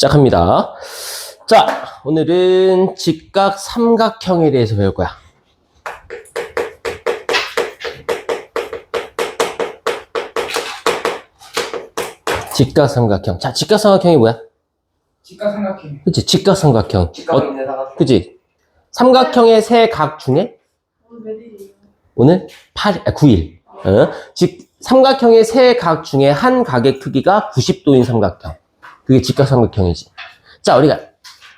시작합니다. 자, 오늘은 직각 삼각형에 대해서 배울 거야. 직각 삼각형. 자, 직각 삼각형이 뭐야? 직각 삼각형. 그치, 직각 삼각형. 직각인데다가 그치? 삼각형의 세 각 중에 오늘 9일. 삼각형의 세 각 중에 한 각의 크기가 90도인 삼각형. 그게 직각 삼각형이지. 자, 우리가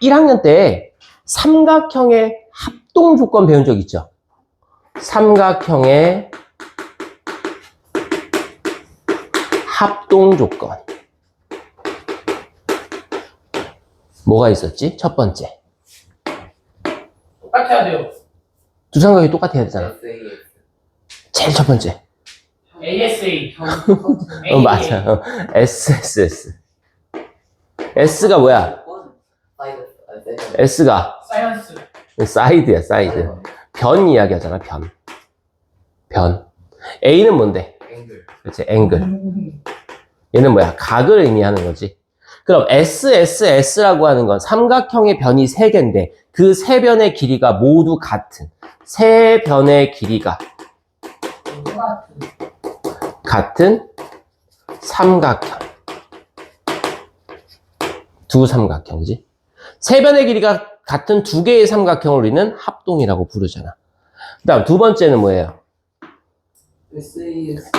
1학년 때 삼각형의 합동 조건 배운 적 있죠? 삼각형의 합동 조건. 뭐가 있었지? 첫 번째. 똑같아야 돼요. 두 삼각형이 똑같아야 되잖아. 제일 첫 번째. ASA. 맞아. SSS. S가 뭐야? S가 사이언스. 사이드야, 사이드. 변 이야기 하잖아, 변. 변. A는 뭔데? 앵글. 그렇지, 앵글. 얘는 뭐야? 각을 의미하는 거지. 그럼 SSS라고 하는 건 삼각형의 변이 3개인데 그 3변의 길이가 모두 같은 3변의 길이가 같은 삼각형. 두 삼각형이지. 3변의 길이가 같은 2개의 삼각형을 우리는 합동이라고 부르잖아. 그 다음 두 번째는 뭐예요?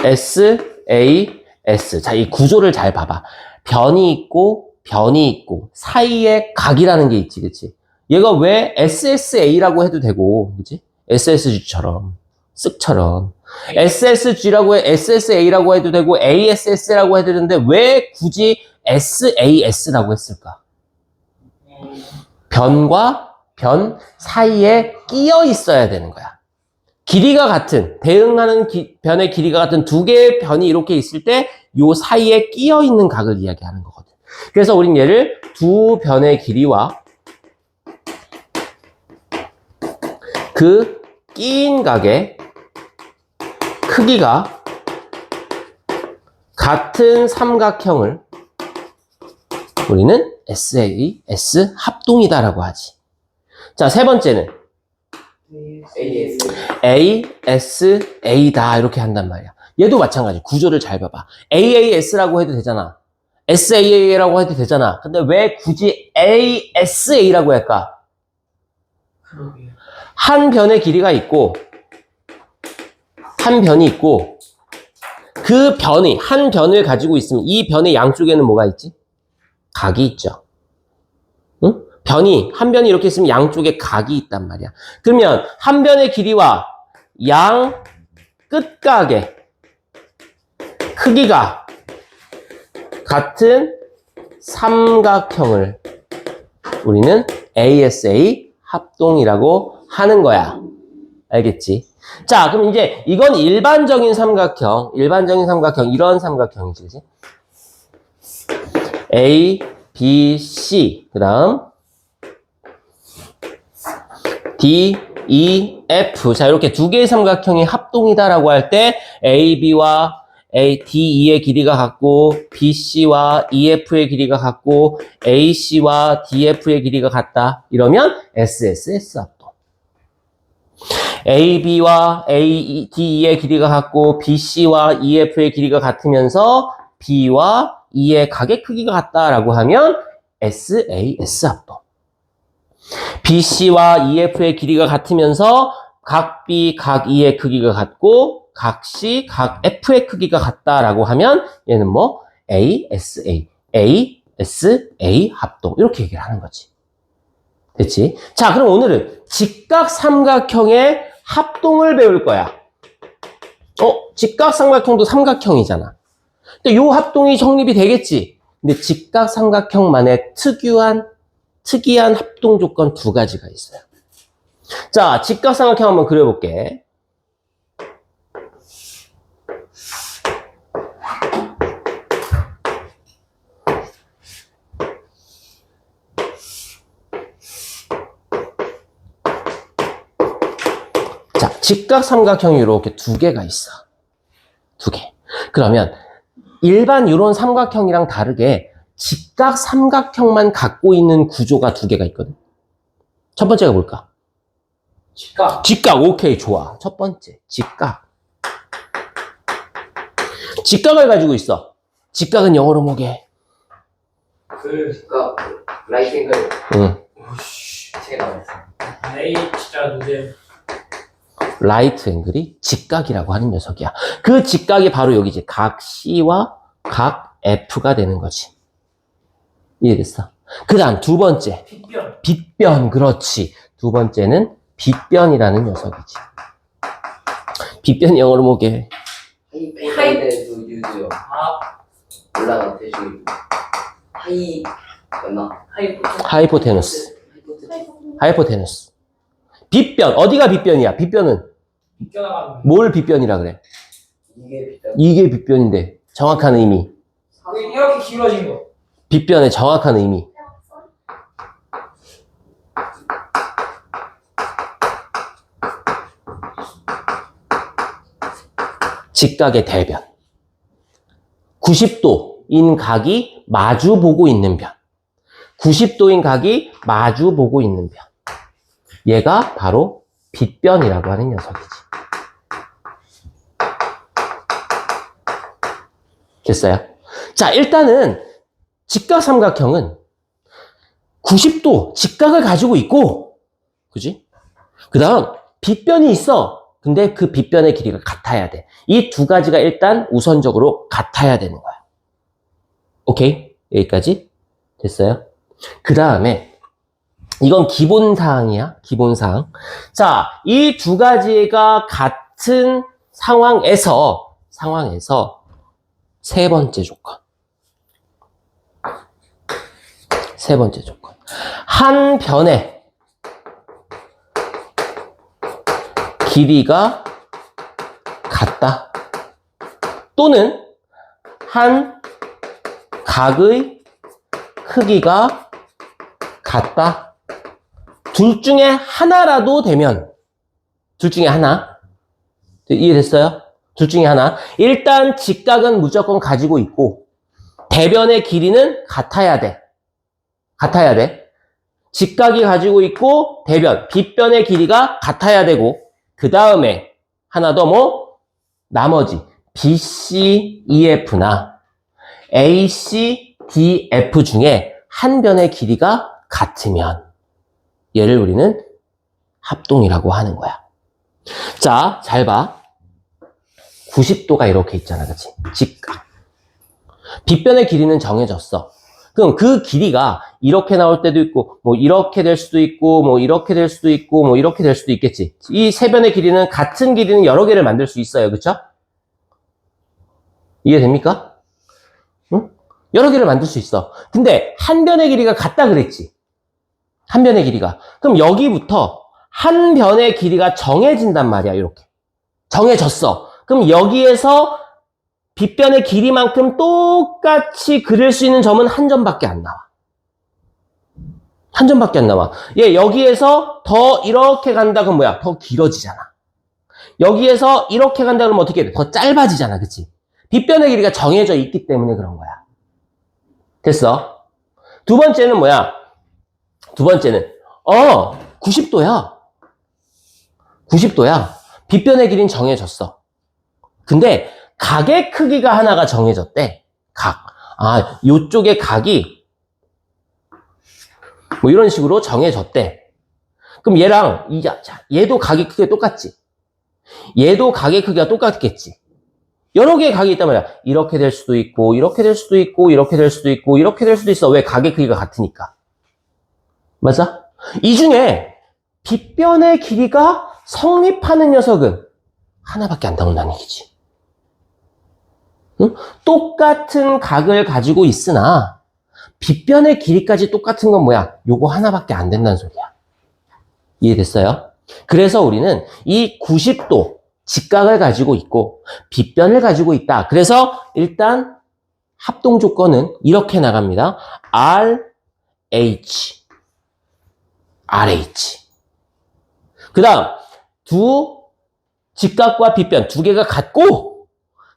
SAS. 자, 이 구조를 잘 봐봐. 변이 있고 사이에 각이라는 게 있지, 그치? 얘가 왜 SSA라고 해도 되고, 그치? SSG처럼, 쓱처럼. SSA라고 해도 되고, ASS라고 해도 되는데, 왜 굳이 SAS라고 했을까? 변과 변 사이에 끼어 있어야 되는 거야. 길이가 같은, 대응하는 변의 길이가 같은 2개의 변이 이렇게 있을 때, 요 사이에 끼어 있는 각을 이야기하는 거거든. 그래서 우린 얘를 두 변의 길이와 그 끼인 각의 크기가 같은 삼각형을 우리는 SAS 합동이다라고 하지. 자, 세 번째는 ASA다 이렇게 한단 말이야. 얘도 마찬가지. 구조를 잘 봐봐. AAS라고 해도 되잖아. SAA라고 해도 되잖아. 근데 왜 굳이 ASA라고 할까? 한 변의 길이가 있고 한 변이 있고 그 변이 한 변을 가지고 있으면 이 변의 양쪽에는 뭐가 있지? 각이 있죠. 응? 한 변이 이렇게 있으면 양쪽에 각이 있단 말이야. 그러면 한 변의 길이와 양 끝각의 크기가 같은 삼각형을 우리는 ASA 합동이라고 하는 거야. 알겠지? 자, 그럼 이제 이건 일반적인 삼각형, 이런 삼각형이지, 그치? A, B, C, 그 다음 D, E, F. 자, 이렇게 2개의 삼각형이 합동이다라고 할 때 A, B와 D, E의 길이가 같고 B, C와 E, F의 길이가 같고 A, C와 D, F의 길이가 같다. 이러면 SSS 합동. A, B와 D, E의 길이가 같고 B, C와 E, F의 길이가 같으면서 B와 E의 각의 크기가 같다라고 하면 SAS 합동. BC와 EF의 길이가 같으면서 각 B, 각 E의 크기가 같고 각 C, 각 F의 크기가 같다라고 하면 얘는 뭐 ASA 합동 이렇게 얘기를 하는 거지. 됐지? 자, 그럼 오늘은 직각 삼각형의 합동을 배울 거야. 직각 삼각형도 삼각형이잖아. 근데 요 합동이 성립이 되겠지. 근데 직각 삼각형만의 특이한 합동 조건 2가지가 있어요. 자, 직각 삼각형 한번 그려볼게. 자, 직각 삼각형이 이렇게 2개가 있어. 2개. 그러면 일반 이런 삼각형이랑 다르게 직각 삼각형만 갖고 있는 구조가 두 개가 있거든. 첫 번째가 뭘까? 직각. 직각. 오케이, 좋아. 첫 번째, 직각. 직각을 가지고 있어. 직각은 영어로 뭐게? 직각 라이트 앵글. 응. 제가 나왔어. 에이 진짜 노잼. 라이트 앵글이 직각이라고 하는 녀석이야. 그 직각이 바로 여기지. 각 C와 각 F가 되는 거지. 이해됐어? 그 다음 두 번째. 빗변. 빗변. 그렇지. 두 번째는 빗변이라는 녀석이지. 빗변 영어로 뭐게? 하이포텐스도 유즈요. 아 올라가 대신 하이 맞나? 하이포테누스. 하이포테누스. 빗변. 어디가 빗변이야? 빗변은 빗겨나가는. 뭘 빗변이라 그래? 이게 비슷한. 이게 빗변인데 정확한 의미. 이렇게 길어진 거. 빗변의 정확한 의미. 직각의 대변. 90도인 각이 마주 보고 있는 변. 90도인 각이 마주 보고 있는 변. 얘가 바로 빗변이라고 하는 녀석이지. 됐어요? 자, 일단은 직각 삼각형은 90도 직각을 가지고 있고, 그지? 그 다음, 빗변이 있어. 근데 그 빗변의 길이가 같아야 돼. 이 두 가지가 일단 우선적으로 같아야 되는 거야. 오케이? 여기까지? 됐어요? 그 다음에, 이건 기본사항이야. 기본사항. 자, 이 두 가지가 같은 상황에서 세 번째 조건. 세 번째 조건. 한 변의 길이가 같다. 또는 한 각의 크기가 같다. 둘 중에 하나라도 되면, 둘 중에 하나. 이해됐어요? 둘 중에 하나. 일단 직각은 무조건 가지고 있고, 대변의 길이는 같아야 돼. 같아야 돼. 직각이 가지고 있고, 대변, 빗변의 길이가 같아야 되고, 그 다음에 하나 더 뭐? 나머지 BC, EF나 AC, DF 중에 한 변의 길이가 같으면 얘를 우리는 합동이라고 하는 거야. 자, 잘 봐. 90도가 이렇게 있잖아, 그치? 직각. 빗변의 길이는 정해졌어. 그럼 그 길이가 이렇게 나올 때도 있고, 뭐 이렇게 될 수도 있고, 뭐 이렇게 될 수도 있고, 뭐 이렇게 될 수도 있겠지. 이 세 변의 길이는 같은 길이는 여러 개를 만들 수 있어요. 그쵸? 이해됩니까? 응? 여러 개를 만들 수 있어. 근데 한 변의 길이가 같다 그랬지. 한 변의 길이가. 그럼 여기부터 한 변의 길이가 정해진단 말이야. 이렇게. 정해졌어. 그럼 여기에서 빗변의 길이만큼 똑같이 그릴 수 있는 점은 한 점밖에 안 나와. 한 점밖에 안 나와. 얘 여기에서 더 이렇게 간다 그럼 뭐야? 더 길어지잖아. 여기에서 이렇게 간다 그러면 어떻게 돼? 더 짧아지잖아. 그치? 빗변의 길이가 정해져 있기 때문에 그런 거야. 됐어? 두 번째는 뭐야? 두 번째는 90도야. 90도야. 빗변의 길이는 정해졌어. 근데 각의 크기가 하나가 정해졌대. 각. 요쪽의 각이 뭐 이런 식으로 정해졌대. 그럼 얘랑 얘도 각의 크기가 똑같지. 얘도 각의 크기가 똑같겠지. 여러 개의 각이 있단 말이야. 이렇게 될 수도 있고, 이렇게 될 수도 있고, 이렇게 될 수도 있고, 이렇게 될 수도 있어. 왜? 각의 크기가 같으니까. 맞아? 이 중에 빗변의 길이가 성립하는 녀석은 하나밖에 안 나온다는 얘기지. 응? 똑같은 각을 가지고 있으나 빗변의 길이까지 똑같은 건 뭐야? 요거 하나밖에 안 된다는 소리야. 이해됐어요? 그래서 우리는 이 90도 직각을 가지고 있고 빗변을 가지고 있다. 그래서 일단 합동 조건은 이렇게 나갑니다. RH 그 다음 두 직각과 빗변 두 개가 같고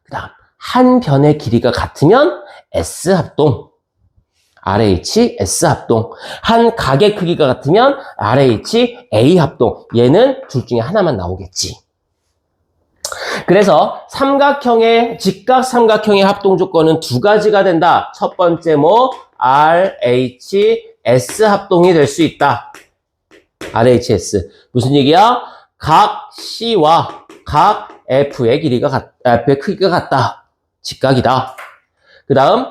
그 다음 한 변의 길이가 같으면 S 합동. RH, S 합동. 한 각의 크기가 같으면 RH, A 합동. 얘는 둘 중에 하나만 나오겠지. 그래서 직각 삼각형의 합동 조건은 두 가지가 된다. 첫 번째 RH, S 합동이 될 수 있다. RHS. 무슨 얘기야? 각 C와 각 F의 크기가 같다. 직각이다. 그 다음,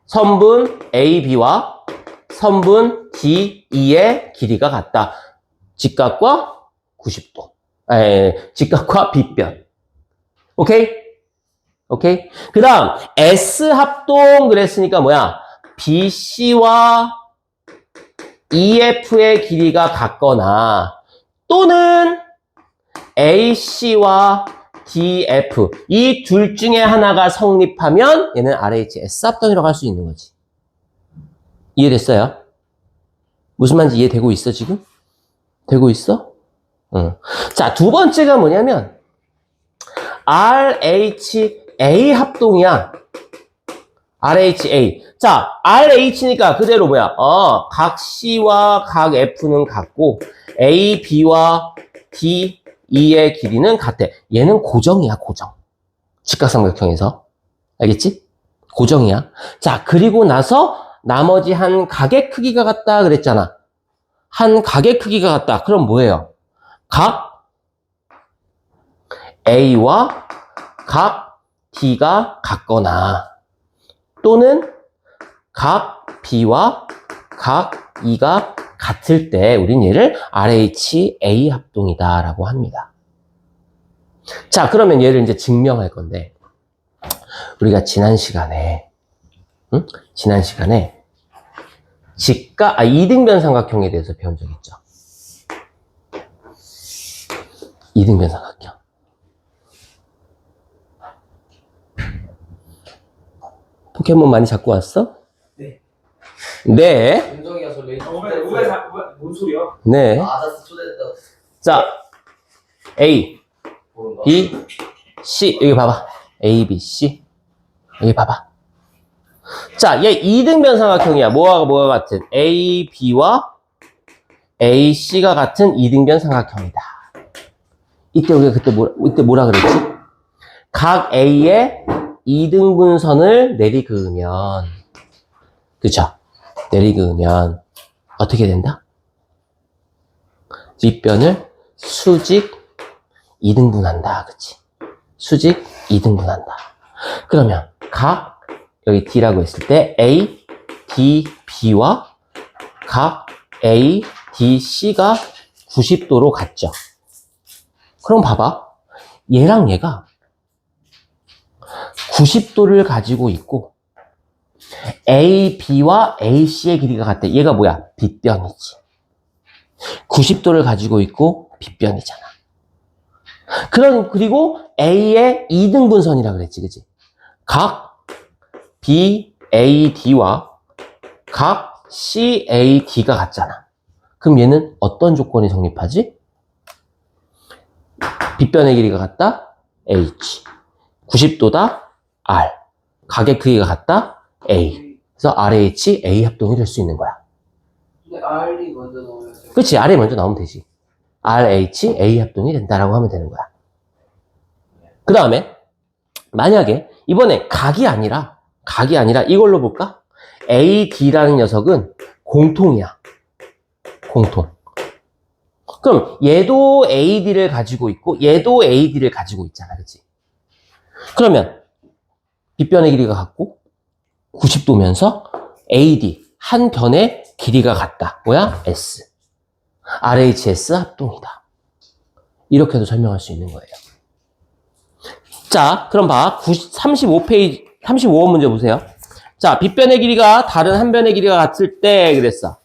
선분 AB와 선분 DE의 길이가 같다. 직각과 90도. 직각과 빗변. 오케이? 오케이? 그 다음, S합동 그랬으니까 뭐야? BC와 EF의 길이가 같거나 또는 AC와 DF 이 둘 중에 하나가 성립하면 얘는 RHS 합동이라고 할 수 있는 거지. 이해됐어요? 무슨 말인지 이해되고 있어 지금? 되고 있어? 응. 자, 두 번째가 뭐냐면 RHA 합동이야. RHA. 자, RH니까 그대로 뭐야? 각 C와 각 F는 같고 A, B와 D, E의 길이는 같아. 얘는 고정이야, 고정. 직각삼각형에서. 알겠지? 고정이야. 자, 그리고 나서 나머지 한 각의 크기가 같다 그랬잖아. 한 각의 크기가 같다. 그럼 뭐예요? 각 A와 각 D가 같거나 또는 각 B와 각 E가 같을 때 우린 얘를 RHA 합동이다 라고 합니다. 자, 그러면 얘를 이제 증명할 건데 우리가 지난 시간에 이등변 삼각형에 대해서 배운 적 있죠? 이등변 삼각형. 포켓몬 많이 잡고 왔어? 네. 네. 윤정이가 저 레이저 뭔 소리야? 네. 아자스 초대했다. 자, A, 모른가? B, C. 여기 봐봐. A, B, C. 여기 봐봐. 자, 얘 이등변 삼각형이야. 뭐가 같은? A, B와 A, C가 같은 이등변 삼각형이다. 이때 우리가 이때 뭐라 그랬지? 각 A의 이등분선을 내리그으면, 그쵸? 내리그으면 어떻게 된다? 윗변을 수직 2등분한다. 그치? 수직 2등분한다. 그러면 각 여기 D라고 했을 때 A, D, B와 각 A, D, C가 90도로 같죠? 그럼 봐봐. 얘랑 얘가 90도를 가지고 있고 A, B와 A, C의 길이가 같대. 얘가 뭐야? 빗변이지. 90도를 가지고 있고 빗변이잖아. 그리고 A의 2등분선이라 그랬지, 그치? 각 B, A, D와 각 C, A, D가 같잖아. 그럼 얘는 어떤 조건이 성립하지? 빗변의 길이가 같다? H. 90도다? R. 각의 크기가 같다? A. 그래서 RH, A 합동이 될 수 있는 거야. 근데 R이 먼저 나오면 그치? R이 먼저 나오면 되지. RH, A 합동이 된다라고 하면 되는 거야. 그 다음에 만약에 이번에 각이 아니라 이걸로 볼까? AD라는 녀석은 공통이야. 공통. 그럼 얘도 AD를 가지고 있고 얘도 AD를 가지고 있잖아. 그치? 그러면 빗변의 길이가 같고 90도면서 AD 한 변의 길이가 같다. 뭐야? S. RHS 합동이다. 이렇게도 설명할 수 있는 거예요. 자, 그럼 봐. 35번 문제 보세요. 자, 빗변의 길이가 다른 한 변의 길이가 같을 때 그랬어.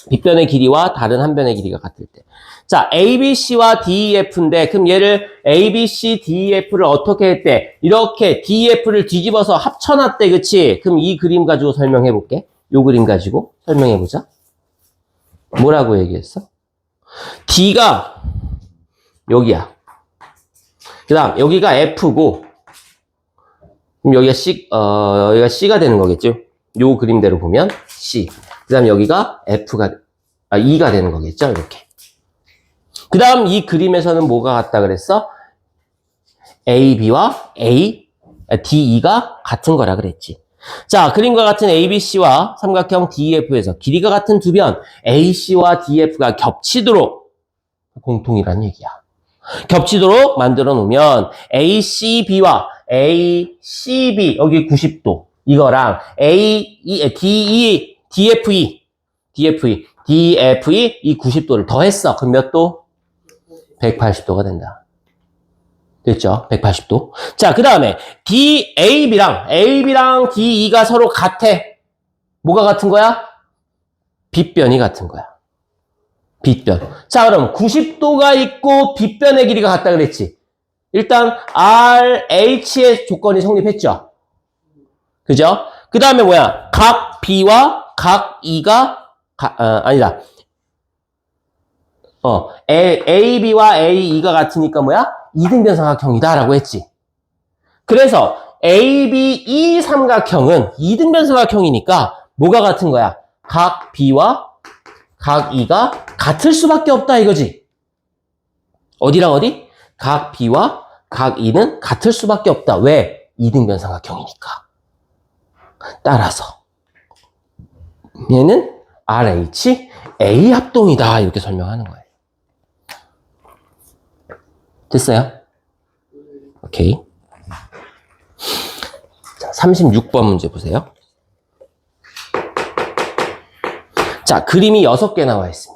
빗변의 길이와 다른 한 변의 길이가 같을 때. 자, ABC와 DEF인데 그럼 얘를 ABC, DEF를 어떻게 했대? 이렇게 DEF를 뒤집어서 합쳐놨대. 그치? 그럼 이 그림 가지고 설명해 볼게. 요 그림 가지고 설명해 보자. 뭐라고 얘기했어? D가 여기야. 그 다음 여기가 F고 그럼 여기가 C가 되는 거겠죠? 요 그림대로 보면 C. 그 다음 여기가 E가 되는 거겠죠? 이렇게. 그 다음 이 그림에서는 뭐가 같다 그랬어? AB와 DE가 같은 거라 그랬지. 자, 그림과 같은 ABC와 삼각형 DEF에서 길이가 같은 두 변 AC와 DF가 겹치도록 공통이란 얘기야. 겹치도록 만들어 놓으면 ACB와 ACB 여기 90도 이거랑 DFE 이 90도를 더했어. 그럼 몇 도? 180도가 된다. 됐죠? 180도. 자, 그 다음에 AB랑 DE가 서로 같아. 뭐가 같은 거야? 빗변이 같은 거야. 빗변. 자, 그럼 90도가 있고 빗변의 길이가 같다 그랬지. 일단 RH의 조건이 성립했죠. 그죠? 그 다음에 뭐야? 각 B와 각 E가 아니다. AB와 AE가 같으니까 뭐야? 이등변 삼각형이다라고 했지. 그래서 ABE 삼각형은 이등변 삼각형이니까 뭐가 같은 거야? 각 B와 각 E가 같을 수밖에 없다 이거지. 어디랑 어디? 각 B와 각 E는 같을 수밖에 없다. 왜? 이등변 삼각형이니까. 따라서 얘는 RH A 합동이다 이렇게 설명하는 거예요. 됐어요? 오케이. 자, 36번 문제 보세요. 자, 그림이 6개 나와 있습니다.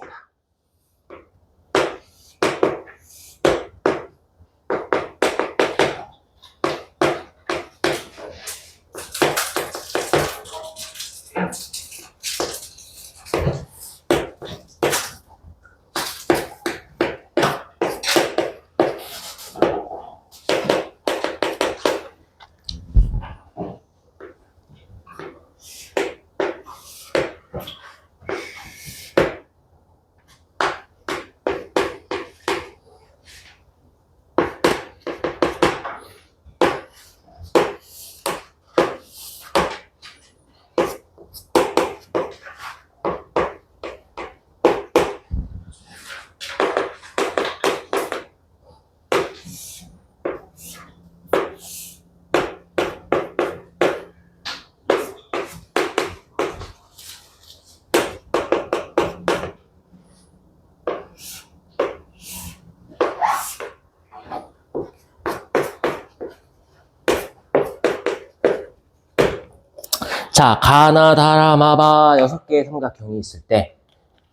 자, 가나, 다라, 마바 6개의 삼각형이 있을 때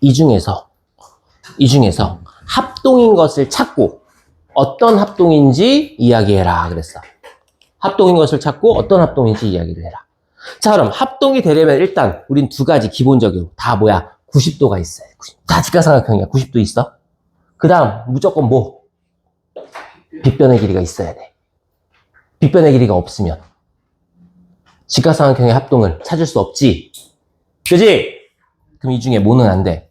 이 중에서 합동인 것을 찾고 어떤 합동인지 이야기해라 그랬어. 합동인 것을 찾고 어떤 합동인지 이야기를 해라. 자, 그럼 합동이 되려면 일단 우린 두 가지 기본적으로 다 뭐야? 90도가 있어요. 다 직각삼각형이야. 90도 있어. 그 다음 무조건 뭐? 빗변의 길이가 있어야 돼. 빗변의 길이가 없으면 직각삼각형의 합동을 찾을 수 없지. 그지? 그럼 이 중에 뭐는 안 돼?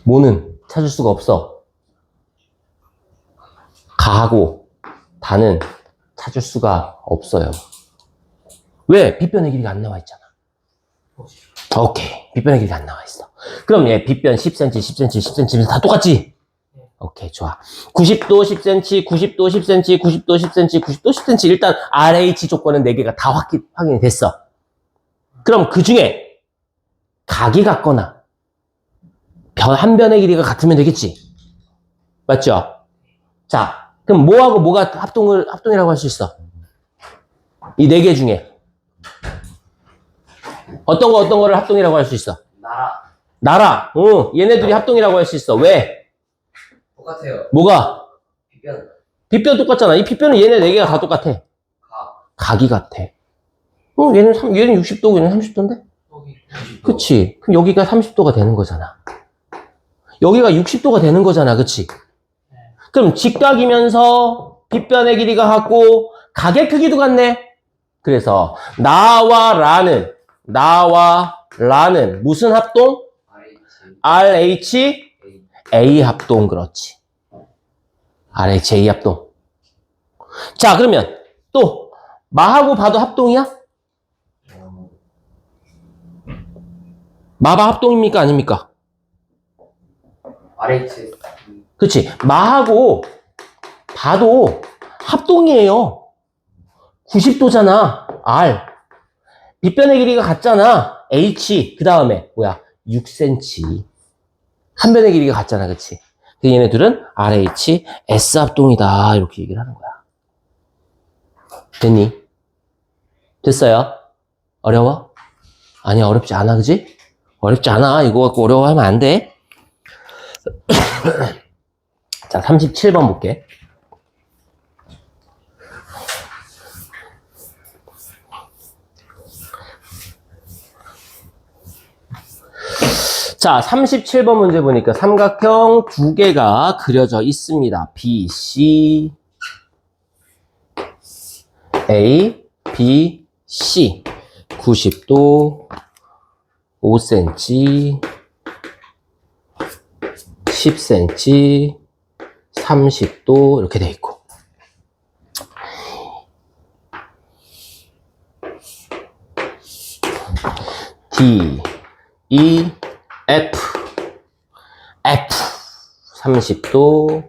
뭐는 찾을 수가 없어. 가하고 다는 찾을 수가 없어요. 왜? 빗변의 길이가 안 나와 있잖아. 오케이. 빗변의 길이가 안 나와 있어. 그럼 얘 빗변 10cm, 10cm, 10cm 다 똑같지? 오케이, 좋아. 90도 10cm, 90도 10cm, 90도 10cm, 90도 10cm. 일단 RH 조건은 4개가 다 확인이 됐어. 그럼 그 중에 각이 같거나 한 변의 길이가 같으면 되겠지? 맞죠? 자, 그럼 뭐하고 뭐가 합동이라고 할 수 있어? 이 4개 중에 어떤 거를 합동이라고 할 수 있어? 나라. 얘네들이 합동이라고 할 수 있어. 왜? 똑같아요. 뭐가? 빗변. 빗변 똑같잖아. 이 빗변은 얘네 4개가 다 똑같아. 각이 같아. 얘는 60도고 얘는 30도인데? 그치. 그럼 여기가 30도가 되는 거잖아. 여기가 60도가 되는 거잖아. 그치? 그럼 직각이면서 빗변의 길이가 같고 각의 크기도 같네. 그래서 나와 라는 무슨 합동? RH A 합동. 그렇지. RH A 합동. 자, 그러면 또 마하고 바도 합동이야? 마바 합동입니까? 아닙니까? RH. 그치? 마하고 바도 합동이에요. 90도잖아. R. 빗변의 길이가 같잖아. H. 그 다음에 뭐야? 6cm. 한 변의 길이가 같잖아. 그치? 얘네 둘은 RH, S 합동이다. 이렇게 얘기를 하는 거야. 됐니? 됐어요? 어려워? 아니, 어렵지 않아. 그지? 어렵지 않아. 이거 갖고 어려워하면 안 돼. 자, 37번 볼게. 자, 37번 문제 보니까 삼각형 두 개가 그려져 있습니다. B, C, A, B, C. 90도, 5cm, 10cm, 30도 이렇게 돼 있고. D, E, F, 30도,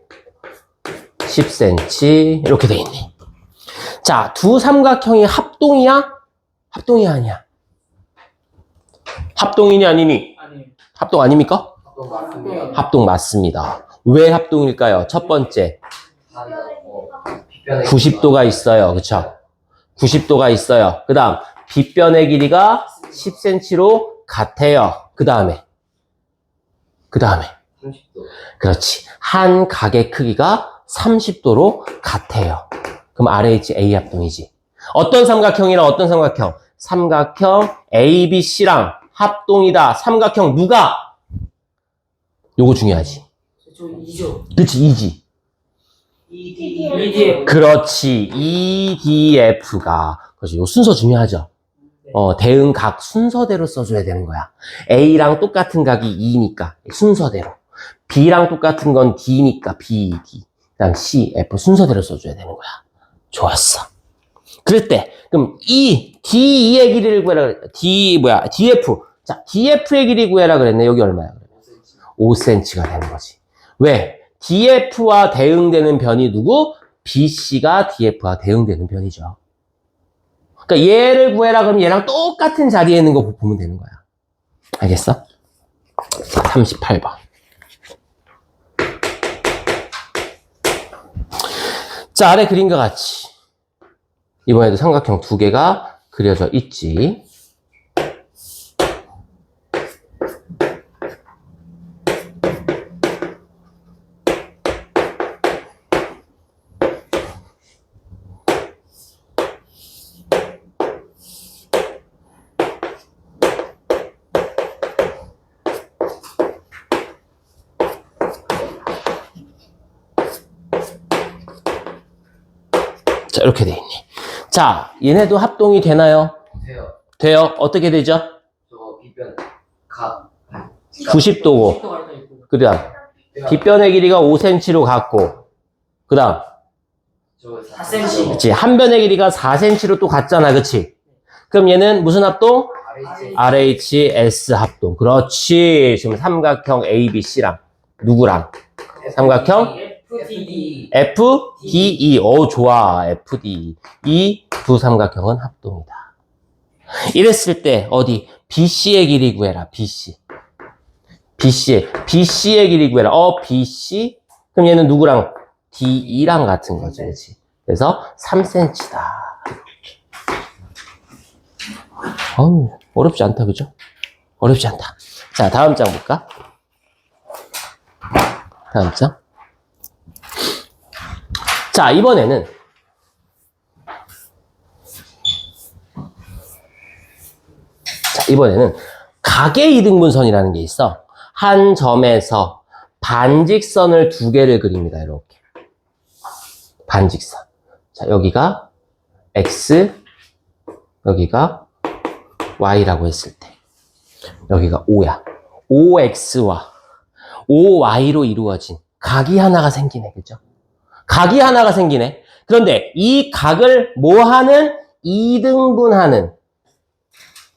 10cm 이렇게 돼 있네. 자, 두 삼각형이 합동이야? 합동이 아니야? 합동이니 아니니? 아니. 합동 아닙니까? 합동 맞습니다. 합동 맞습니다. 왜 합동일까요? 첫 번째, 빗변의 90도가 있어요. 그쵸? 90도가 있어요. 그 다음, 빗변의 길이가 10cm로 같아요. 그 다음에, 30도. 그렇지. 한 각의 크기가 30도로 같아요. 그럼 RHA 합동이지. 어떤 삼각형이랑 어떤 삼각형? 삼각형 ABC랑 합동이다. 삼각형 누가? 요거 중요하지. 저 2죠. 그치, EG. EDF. 그렇지. EDF가. 그렇지. 요 순서 중요하죠. 대응 각 순서대로 써줘야 되는 거야. A랑 똑같은 각이 E니까 순서대로. B랑 똑같은 건 D니까 B, D. 그다음 C, F 순서대로 써줘야 되는 거야. 좋았어. 그럴 때 그럼 DE의 길이를 구해라. DF. 자, DF의 길이 구해라 그랬네. 여기 얼마야? 5cm가 되는 거지. 왜? DF와 대응되는 변이 누구? BC가 DF와 대응되는 변이죠. 그러니까 얘를 구해라 그러면 얘랑 똑같은 자리에 있는 거 보면 되는 거야. 알겠어? 38번. 자, 아래 그림과 같이 이번에도 삼각형 두 개가 그려져 있지. 자, 이렇게 돼 있네. 자, 얘네도 합동이 되나요? 돼요. 돼요. 어떻게 되죠? 저 빗변 각 90도고. 그 다음, 빗변의 길이가 5cm로 같고, 그 다음, 저 4cm. 그치. 한 변의 길이가 4cm로 또 같잖아. 그치? 그럼 얘는 무슨 합동? RHS 합동. 그렇지. 지금 삼각형 ABC랑, 누구랑? 삼각형 FDD. FDE. 좋아. FDE. 이 두 삼각형은 합동이다. 이랬을 때, 어디? BC의 길이 구해라. BC. BC의 길이 구해라. BC? 그럼 얘는 누구랑? DE랑 같은 거지. 그치? 그래서 3cm다. 어우, 어렵지 않다. 그죠? 어렵지 않다. 자, 다음 장 볼까? 다음 장. 자, 이번에는 각의 이등분선이라는 게 있어. 한 점에서 반직선을 두 개를 그립니다. 이렇게. 반직선. 자, 여기가 X, 여기가 Y라고 했을 때. 여기가 O야. OX와 OY로 이루어진 각이 하나가 생기네. 그죠? 각이 하나가 생기네. 그런데 이 각을 뭐 하는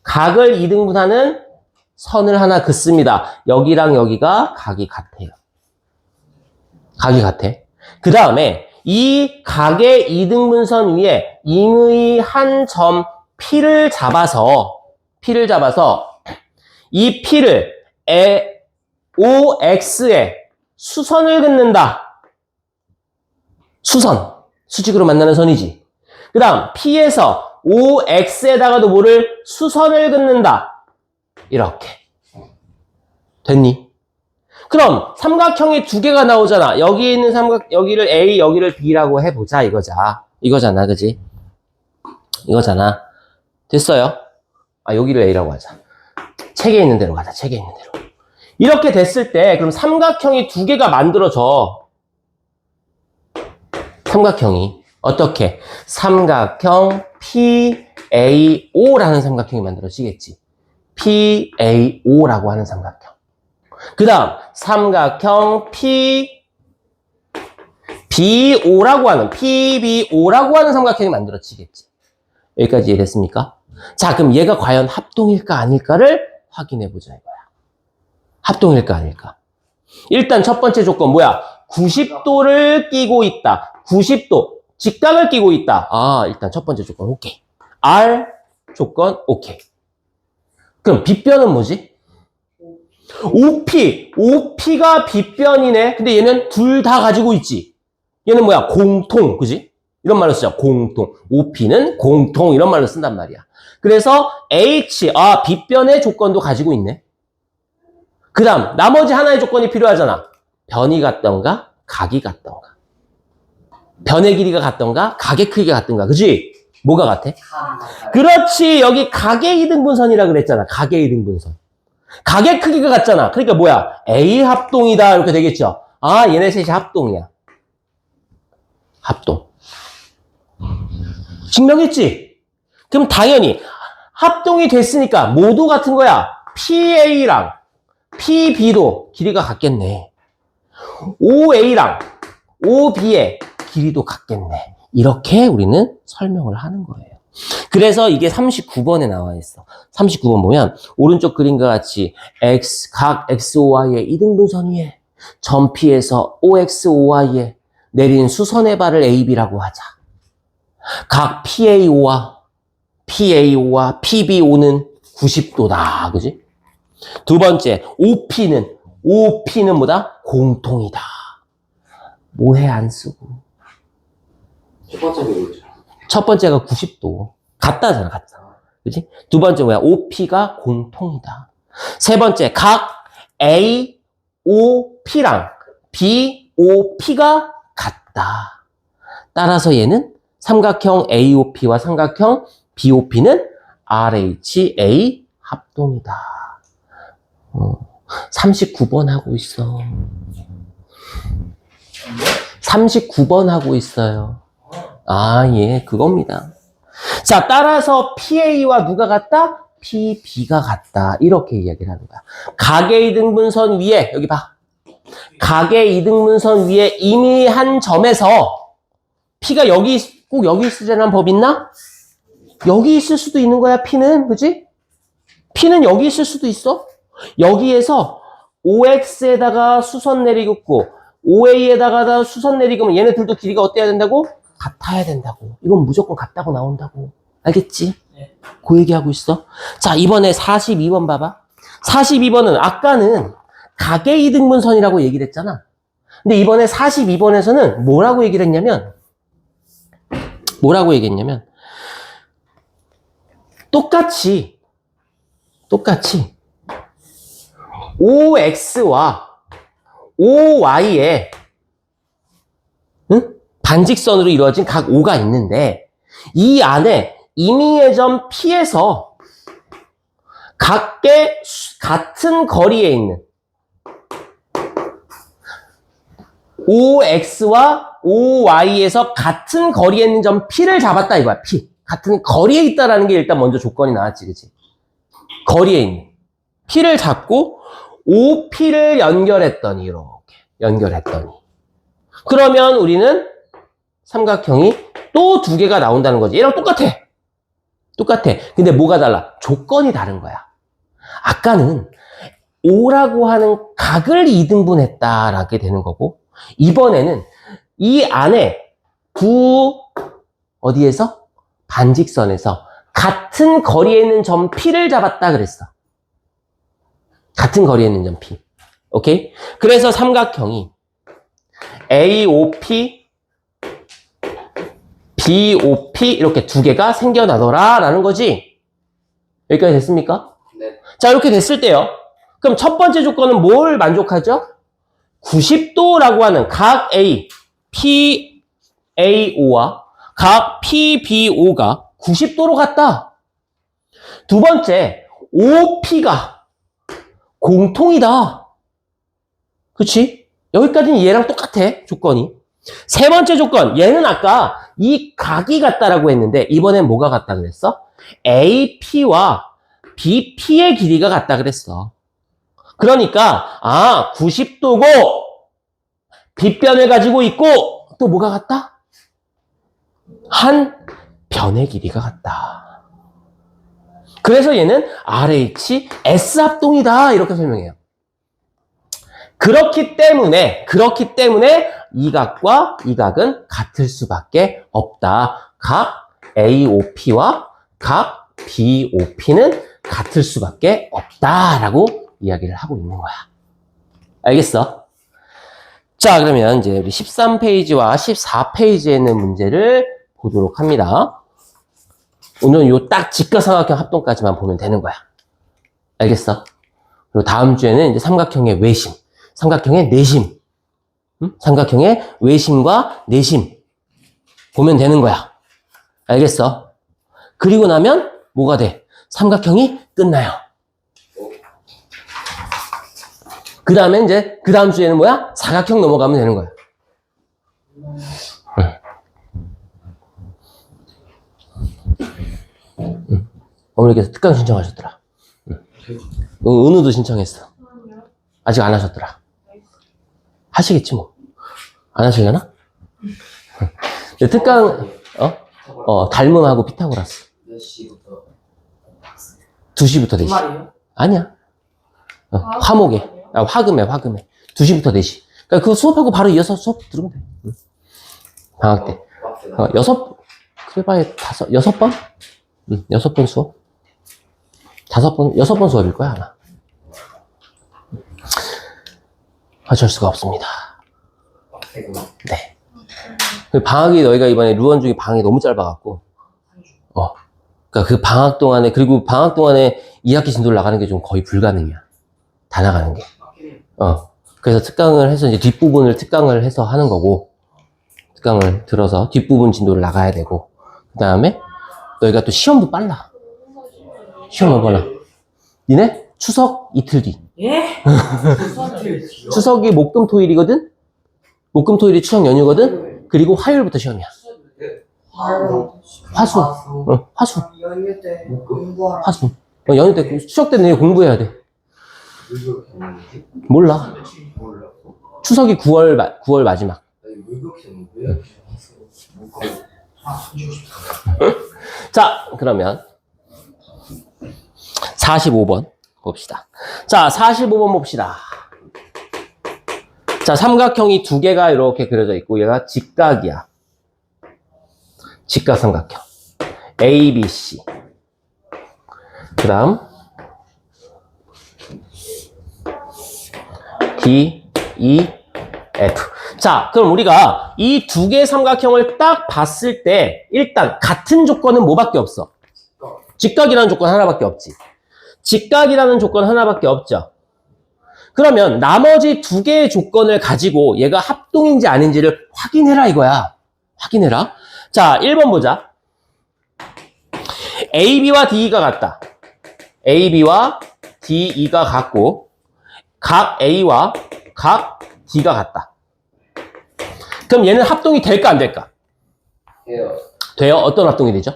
각을 2등분하는 선을 하나 긋습니다. 여기랑 여기가 각이 같아요. 각이 같아. 그 다음에 이 각의 2등분선 위에 임의 한 점 P를 잡아서 이 P를 OX에 수선을 긋는다. 수선. 수직으로 만나는 선이지. 그 다음 P에서 OX에다가도 뭐를 수선을 긋는다. 이렇게. 됐니? 그럼 삼각형이 두 개가 나오잖아. 여기 있는 여기를 A, 여기를 B라고 해보자 이거잖아. 그지? 이거잖아. 됐어요? 여기를 A라고 하자. 책에 있는 대로 가자. 책에 있는 대로. 이렇게 됐을 때 그럼 삼각형이 두 개가 만들어져. 삼각형이 어떻게? 삼각형 PAO라는 삼각형이 만들어지겠지. PAO라고 하는 삼각형. 그 다음 삼각형 PBO라고 하는 삼각형이 만들어지겠지. 여기까지 이해됐습니까? 자, 그럼 얘가 과연 합동일까 아닐까를 확인해보자 이거야. 합동일까 아닐까. 일단 첫 번째 조건 뭐야? 90도를 끼고 있다. 90도. 직각을 끼고 있다. 일단 첫 번째 조건 오케이. R 조건 오케이. 그럼 빗변은 뭐지? OP가 빗변이네. 근데 얘는 둘 다 가지고 있지. 얘는 뭐야? 공통. 그지? 이런 말로 쓰자. 공통. OP는 공통. 이런 말로 쓴단 말이야. 그래서 H, 빗변의 조건도 가지고 있네. 그 다음, 나머지 하나의 조건이 필요하잖아. 변이 같던가, 각이 같던가. 변의 길이가 같던가, 각의 크기가 같던가. 그지? 뭐가 같아? 그렇지. 여기 각의 이등분선이라 그랬잖아. 각의 이등분선. 각의 크기가 같잖아. 그러니까 뭐야? A 합동이다. 이렇게 되겠죠. 얘네 셋이 합동이야. 합동. 증명했지? 그럼 당연히 합동이 됐으니까 모두 같은 거야. PA랑 PB도 길이가 같겠네. OA랑 OB의 길이도 같겠네. 이렇게 우리는 설명을 하는 거예요. 그래서 이게 39번에 나와 있어. 39번 보면 오른쪽 그림과 같이 각 XOY의 이등분선 위에 점 P에서 OXOY에 내린 수선의 발을 AB라고 하자. 각 PAO와 PBO는 90도다. 그지? 두 번째, OP는 뭐다? 공통이다. 뭐해 안 쓰고. 첫 번째가 뭐였죠? 첫 번째가 90도. 같다잖아, 같다. 그지? 두 번째 뭐야? OP가 공통이다. 세 번째, 각 AOP랑 BOP가 같다. 따라서 얘는 삼각형 AOP와 삼각형 BOP는 RHA 합동이다. 39번 하고 있어. 39번 하고 있어요. 예, 그겁니다. 자, 따라서 PA와 누가 같다? PB가 같다. 이렇게 이야기를 하는 거야. 각의 이등분선 위에, 여기 봐. 각의 이등분선 위에 이미 한 점에서 P가 꼭 여기 있으려는 법 있나? 여기 있을 수도 있는 거야, P는. 그지? P는 여기 있을 수도 있어. 여기에서 OX에다가 수선 내리겠고, OA에다가 수선 내리면 얘네들도 길이가 어때야 된다고? 같아야 된다고. 이건 무조건 같다고 나온다고. 알겠지? 네. 그 얘기하고 있어. 자, 이번에 42번 봐봐. 42번은 아까는 각의 이등분선이라고 얘기를 했잖아. 근데 이번에 42번에서는 뭐라고 얘기를 했냐면 똑같이 OX와 OY에 반직선으로 이루어진 각 O가 있는데 이 안에 임의의 점 P에서 각계 같은 거리에 있는 OX와 OY에서 같은 거리에 있는 점 P를 잡았다 이거야. P. 같은 거리에 있다라는 게 일단 먼저 조건이 나왔지, 그치? 거리에 있는 P를 잡고 OP를 연결했더니 이렇게 연결했더니 그러면 우리는 삼각형이 또 두 개가 나온다는 거지. 얘랑 똑같아. 똑같아. 근데 뭐가 달라? 조건이 다른 거야. 아까는 O라고 하는 각을 2등분했다라게 되는 거고, 이번에는 이 안에 어디에서? 반직선에서 같은 거리에 있는 점 P를 잡았다 그랬어. 같은 거리에 있는 점 P. 오케이? 그래서 삼각형이 AOP, BOP 이렇게 두 개가 생겨나더라 라는 거지. 여기까지 됐습니까? 네. 자, 이렇게 됐을 때요. 그럼 첫 번째 조건은 뭘 만족하죠? 90도라고 하는 각 A, PAO와 각 PBO가 90도로 같다. 두 번째, OP가 공통이다. 그치? 여기까지는 얘랑 똑같아, 조건이. 세 번째 조건, 얘는 아까 이 각이 같다라고 했는데, 이번엔 뭐가 같다 그랬어? AP와 BP의 길이가 같다 그랬어. 그러니까, 90도고, 빗변을 가지고 있고, 또 뭐가 같다? 한 변의 길이가 같다. 그래서 얘는 RH, S합동이다. 이렇게 설명해요. 그렇기 때문에 이 각과 이 각은 같을 수밖에 없다. 각 AOP와 각 BOP는 같을 수밖에 없다라고 이야기를 하고 있는 거야. 알겠어? 자, 그러면 이제 우리 13페이지와 14페이지에 있는 문제를 보도록 합니다. 오늘은 요 딱 직각삼각형 합동까지만 보면 되는 거야. 알겠어? 그리고 다음 주에는 이제 삼각형의 외심, 삼각형의 내심, 삼각형의 외심과 내심 보면 되는 거야. 알겠어? 그리고 나면 뭐가 돼? 삼각형이 끝나요. 그 다음에 이제 그 다음 주에는 뭐야? 사각형 넘어가면 되는 거야. 어머니께서 특강 신청하셨더라. 은우도 신청했어. 아직 안 하셨더라. 하시겠지 뭐. 안 하시려나? 특강 닮음하고 피타고라스. 몇 시부터? 2시부터 4시. 주말이요? 아니야. 화목에. 화금에. 2시부터 4시. 그러니까 그거 수업하고 바로 이어서 수업 들으면 돼. 방학 때. 그래 봐야 6번? 6번 수업? 6번 수업일 거야, 아마. 어쩔 수가 없습니다. 네. 방학이 너희가 이번에 루원 중에 방학이 너무 짧아갖고, 그러니까 그 방학 동안에, 그리고 방학 동안에 2학기 진도를 나가는 게 좀 거의 불가능이야. 다 나가는 게. 그래서 특강을 해서 이제 뒷부분을 특강을 해서 하는 거고, 특강을 들어서 뒷부분 진도를 나가야 되고, 그 다음에 너희가 또 시험도 빨라. 시험은 빨라. 니네? 추석 이틀 뒤. 예? 추석이 목금토일이거든? 목금토일이 추석 연휴거든? 그리고 화요일부터 시험이야. 화수. 화수. 연휴 때 공부하라. 화수. 연휴 때, 추석 때는 공부해야 돼. 몰라. 추석이 9월 마지막. 자, 그러면 45번 봅시다. 자, 45번 봅시다. 자, 삼각형이 두 개가 이렇게 그려져 있고 얘가 직각이야. 직각삼각형. A, B, C. 그 다음 D, E, F. 자, 그럼 우리가 이 두 개의 삼각형을 딱 봤을 때 일단 같은 조건은 뭐밖에 없어? 직각이라는 조건 하나밖에 없지. 직각이라는 조건 하나밖에 없죠. 그러면 나머지 두 개의 조건을 가지고 얘가 합동인지 아닌지를 확인해라 이거야. 확인해라. 자, 1번 보자. AB와 DE가 같다. AB와 DE가 같고 각 A와 각 D가 같다. 그럼 얘는 합동이 될까 안 될까? 돼요. 돼요? 어떤 합동이 되죠?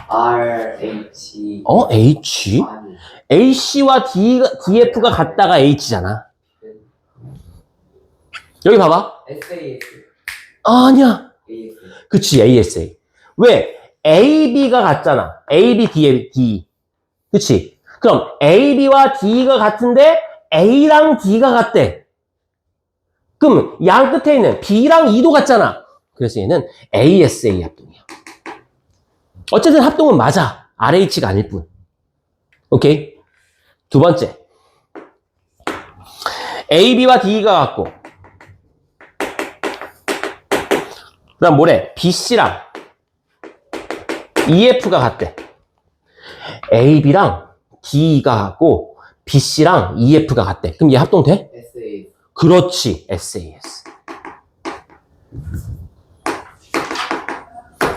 R, H. H? 아니. AC와 DF가 같다가 H잖아. 여기 봐봐. SAS. 아니야. AS. 그치, ASA. 왜? AB가 같잖아. AB, D. 그치? 그럼 AB와 D가 같은데 A랑 D가 같대. 그럼 양 끝에 있는 B랑 E도 같잖아. 그래서 얘는 ASA 합동이야. 어쨌든 합동은 맞아. RH가 아닐 뿐. 오케이? 두 번째. AB와 D가 같고 그 다음 뭐래? BC랑 EF가 같대. AB랑 D가 같고 BC랑 EF가 같대. 그럼 얘 합동돼? SA. 그렇지. SAS.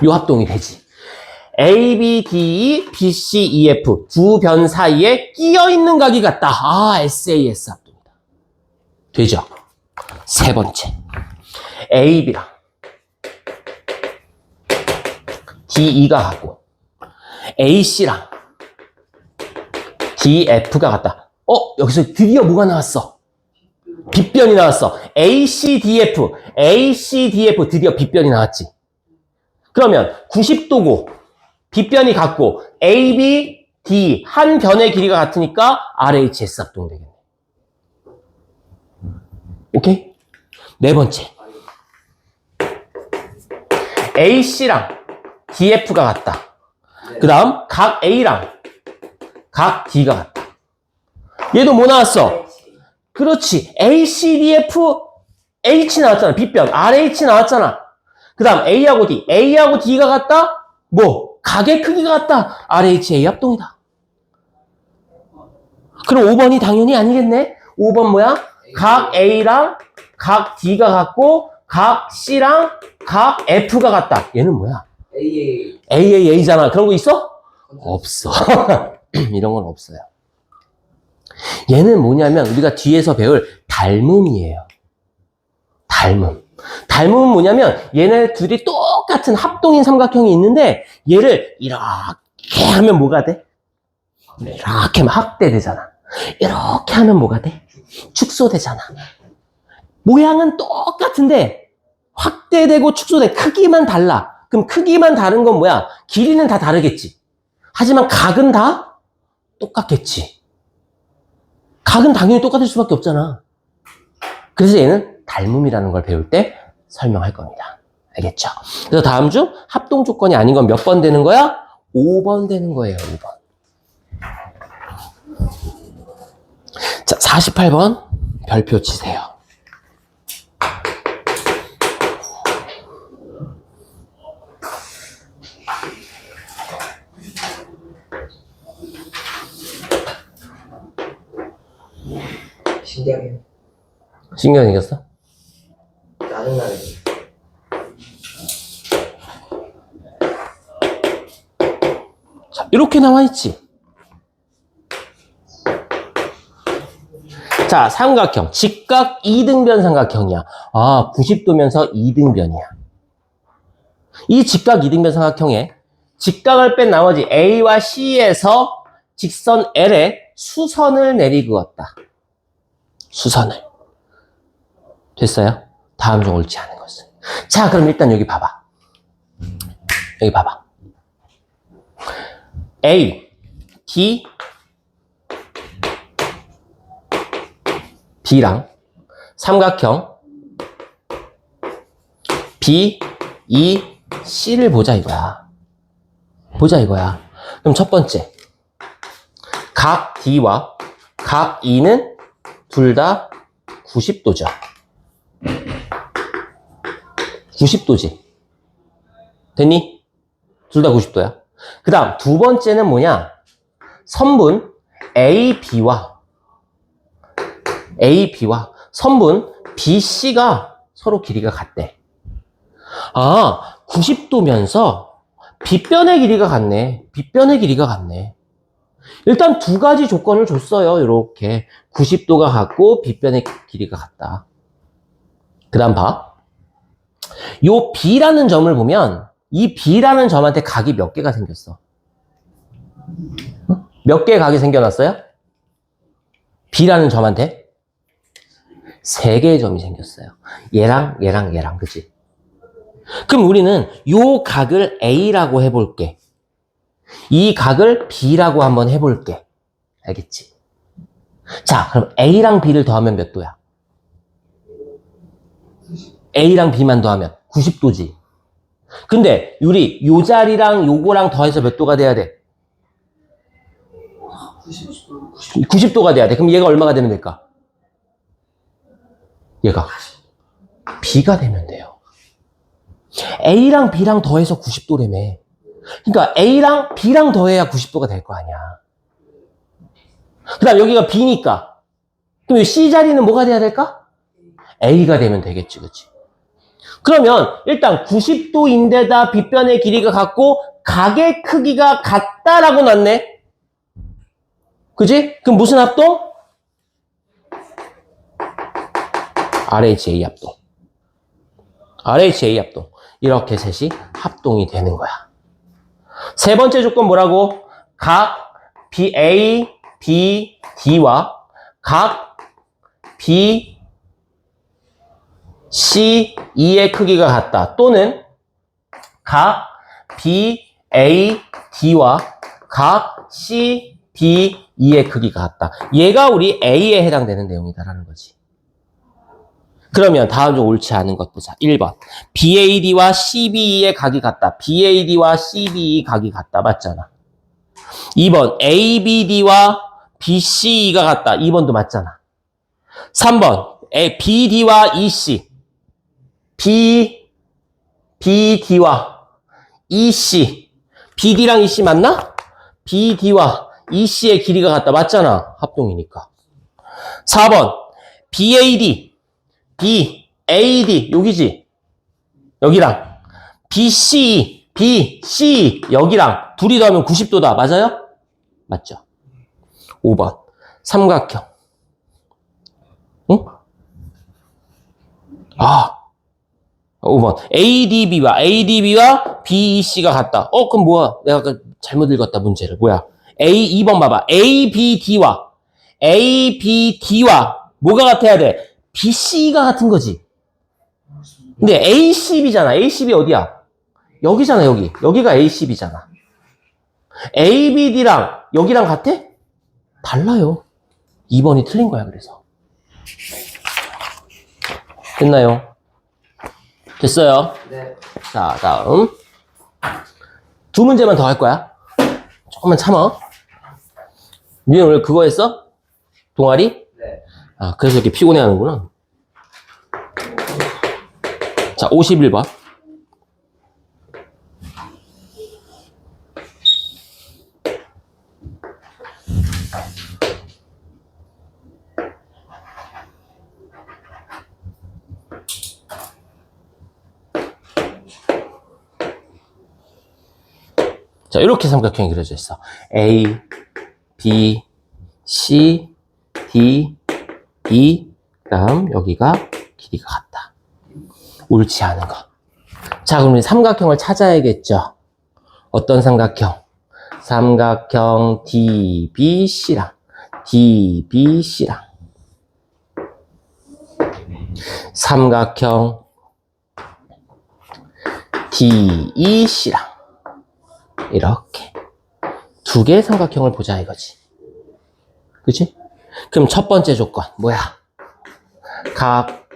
요 합동이 되지. A, B, D, B, C, E, F 두 변 사이에 끼어있는 각이 같다. 아, SAS 합동이다. 되죠? 세 번째. AB랑 DE가 같고 AC랑 DF가 같다. 여기서 드디어 뭐가 나왔어? 빗변이 나왔어. ACDF 드디어 빗변이 나왔지. 그러면 90도고 빗변이 같고 AB, D 한 변의 길이가 같으니까 RHS 합동이 되겠네. 오케이? 네 번째. AC랑 DF가 같다. 그 다음 각 A랑 각 D가 같다. 얘도 뭐 나왔어? 그렇지. ACDF H 나왔잖아. 빗변 RH 나왔잖아. 그 다음 A하고 D가 같다? 뭐? 각의 크기가 같다. RHA 합동이다. 그럼 5번이 당연히 아니겠네? 5번 뭐야? 각 A랑 각 D가 같고 각 C랑 각 F가 같다. 얘는 뭐야? AA. AAA잖아. 그런 거 있어? 없어. 이런 건 없어요. 얘는 뭐냐면 우리가 뒤에서 배울 닮음이에요. 닮음은 뭐냐면 얘네 둘이 똑같은 합동인 삼각형이 있는데 얘를 이렇게 하면 뭐가 돼? 이렇게 하면 확대되잖아. 이렇게 하면 뭐가 돼? 축소되잖아. 모양은 똑같은데 확대되고 축소돼. 크기만 달라. 그럼 크기만 다른 건 뭐야? 길이는 다 다르겠지. 하지만 각은 다 똑같겠지. 각은 당연히 똑같을 수밖에 없잖아. 그래서 얘는 닮음이라는 걸 배울 때 설명할 겁니다. 알겠죠? 그래서 다음 주 합동 조건이 아닌 건 몇 번 되는 거야? 5번 되는 거예요. 5번. 자, 48번 별표 치세요. 신기하게. 신기하게 생겼어? 짜증나네. 자, 이렇게 나와 있지. 자, 삼각형. 직각 2등변 삼각형이야. 아, 90도면서 2등변이야. 이 직각 2등변 삼각형에 직각을 뺀 나머지 A와 C에서 직선 L에 수선을 내리그었다. 수선을. 됐어요? 다음 중 옳지 않은 것은. 자, 그럼 일단 여기 봐봐. 여기 봐봐. A, D, B랑 삼각형 B, E, C를 보자 이거야. 보자 이거야. 그럼 첫 번째. 각 D와 각 E는 둘 다 90도죠. 90도지. 됐니? 둘 다 90도야. 그 다음 두 번째는 뭐냐? 선분 AB와 선분 BC가 서로 길이가 같대. 아, 90도면서 빗변의 길이가 같네. 빗변의 길이가 같네. 일단 두 가지 조건을 줬어요. 이렇게 90도가 같고 빗변의 길이가 같다. 그 다음 봐. 요 B라는 점을 보면 이 B라는 점한테 각이 몇 개가 생겼어? 몇 개의 각이 생겨났어요? B라는 점한테 3개의 점이 생겼어요. 얘랑 그치? 그럼 우리는 요 각을 A라고 해볼게. 이 각을 B라고 한번 해볼게. 알겠지? 자, 그럼 A랑 B를 더하면 몇 도야? A랑 B만 더하면 90도지. 근데 우리 요 자리랑 요거랑 더해서 몇 도가 돼야 돼? 90도가 돼야 돼. 그럼 얘가 얼마가 되면 될까? 얘가 B가 되면 돼요. A랑 B랑 더해서 90도라며. 그러니까 A랑 B랑 더해야 90도가 될 거 아니야. 그 다음 여기가 B니까. 그럼 C 자리는 뭐가 돼야 될까? A가 되면 되겠지, 그치? 그러면 일단 90도인데다 빗변의 길이가 같고 각의 크기가 같다라고 났네. 그지? 그럼 무슨 합동? RHA 합동. RHA 합동. 이렇게 셋이 합동이 되는 거야. 세 번째 조건 뭐라고? 각 BA, BD와 각 B, C, E의 크기가 같다. 또는 각 B, A, D와 각 C, B, E의 크기가 같다. 얘가 우리 A에 해당되는 내용이다라는 거지. 그러면 다음 중 옳지 않은 것 보자. 1번. BAD와 CBE의 각이 같다. BAD와 CBE 각이 같다. 맞잖아. 2번. ABD와 BCE가 같다. 2번도 맞잖아. 3번. BD와 EC. BD와 EC. BD랑 EC 맞나? BD와 EC의 길이가 같다. 맞잖아. 합동이니까. 4번. BAD, 여기지? 여기랑 BC, 여기랑 둘이 더하면 90도다. 맞아요? 맞죠? 5번. 삼각형. 응? 5번. ADB와 BEC가 같다. 그럼 뭐야? 내가 아까 잘못 읽었다, 문제를. 뭐야? 2번 봐봐. ABD와 뭐가 같아야 돼? BC가 같은 거지. 근데 ACB잖아. ACB 어디야? 여기잖아, 여기. 여기가 ACB잖아. ABD랑 여기랑 같아? 달라요. 2번이 틀린 거야, 그래서. 됐나요? 됐어요? 네. 자, 다음. 두 문제만 더 할 거야. 조금만 참아. 니네 오늘 그거 했어? 동아리? 네. 그래서 이렇게 피곤해 하는구나. 자, 51번. 자, 이렇게 삼각형이 그려져 있어. A, B, C, D, E. 그다음 여기가 길이가 같다. 옳지 않은 거. 자, 그럼 우리 삼각형을 찾아야겠죠. 어떤 삼각형? 삼각형 DBC랑 삼각형 DEC랑 이렇게 두 개의 삼각형을 보자 이거지. 그치? 그럼 첫 번째 조건 뭐야? 각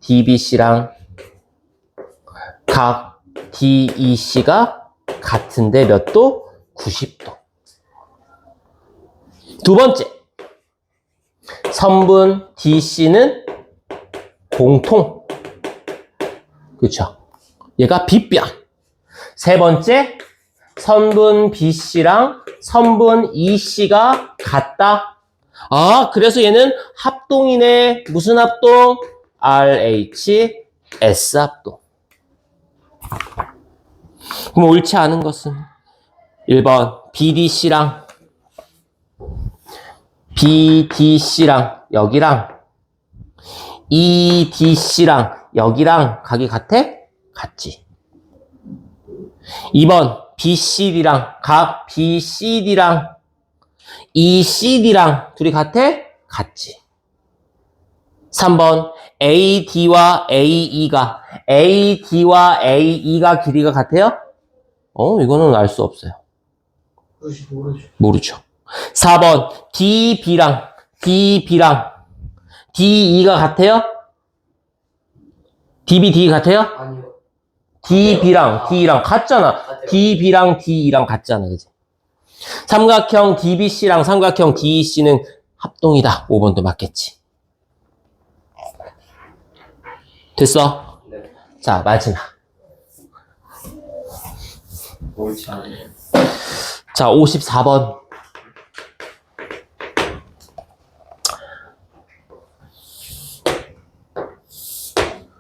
DBC랑 각 DEC가 같은데 몇 도? 90도. 두 번째, 선분 DC는 공통. 그렇죠? 얘가 빗변. 세 번째, 선분 BC랑 선분 EC가 같다. 그래서 얘는 합동이네. 무슨 합동? RHS 합동. 그럼 옳지 않은 것은 1번 BDC랑 여기랑 EDC랑 여기랑 각이 같아? 같지. 2번 BCD랑 각 BCD랑 ECD랑 둘이 같아? 같지. 3번 AD와 AE가 길이가 같아요? 이거는 알 수 없어요. 모르죠. 모르죠. 4번 DB랑 DE가 같아요? DB, D 같아요? 아니요. DB랑 D랑 같잖아. 같아요. DB랑 D랑 같잖아. 그지? 삼각형 DBC랑 삼각형 DEC는 합동이다. 5번도 맞겠지. 됐어? 네. 자, 마지막. 옳지 않아요. 자, 54번.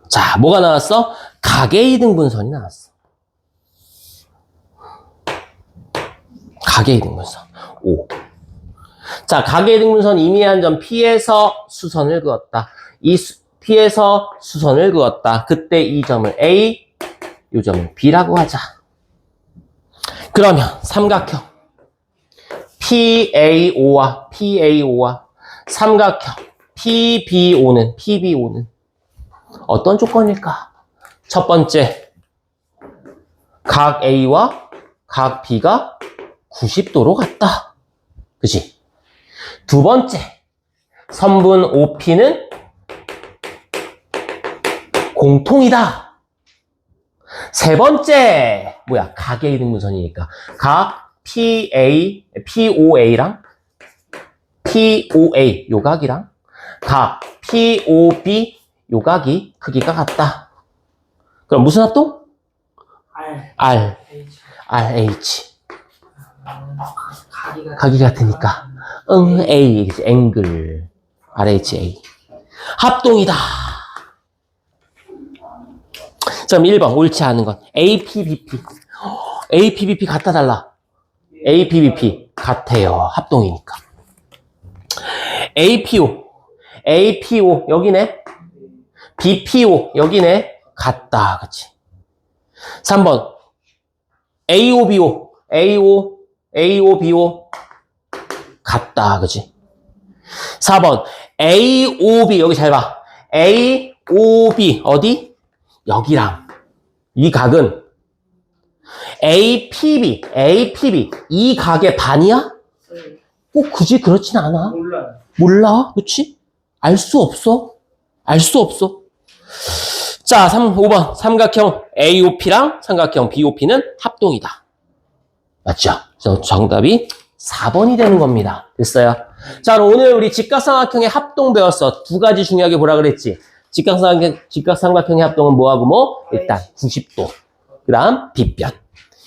자, 뭐가 나왔어? 가계이등분선이 나왔어. 가계이등분선. 5. 자, 가계이등분선 임의한 점 P에서 수선을 그었다. P에서 수선을 그었다. 그때 이 점을 A, 이 점을 B라고 하자. 그러면 삼각형 PAO와 삼각형 PBO는 어떤 조건일까? 첫 번째, 각 A와 각 B가 90도로 같다. 그치? 두 번째, 선분 OP는 공통이다. 세 번째, 각의 등분선이니까 각 POA랑 POA 요각이랑 각 POB 요각이 크기가 같다. 그럼 무슨 합동? R. H. RH. 가기가 각이 같으니까. A, 그치? 앵글. RHA. 합동이다. 그럼 1번, 옳지 않은 건. APBP. APBP 같다, 달라? APBP. 같아요. 합동이니까. APO, 여기네. BPO, 여기네. 같다, 그치? 3번, AOBO, AOBO. 같다, 그치? 4번, AOB, 여기 잘 봐. AOB, 어디? 여기랑. 이 각은 APB, 이 각의 반이야? 꼭 굳이 그렇진 않아. 몰라요. 몰라, 그치? 알 수 없어. 자, 5번. 삼각형 AOP랑 삼각형 BOP는 합동이다. 맞죠? 그래서 정답이 4번이 되는 겁니다. 됐어요? 자, 그럼 오늘 우리 직각삼각형의 합동 배웠어. 두 가지 중요하게 보라 그랬지? 직각삼각형의 합동은 뭐하고 뭐? 일단 90도. 그 다음 빗변.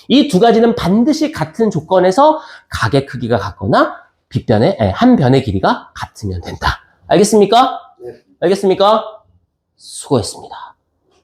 이 두 가지는 반드시 같은 조건에서 각의 크기가 같거나 한 변의 길이가 같으면 된다. 알겠습니까? 네. 알겠습니까? 수고했습니다.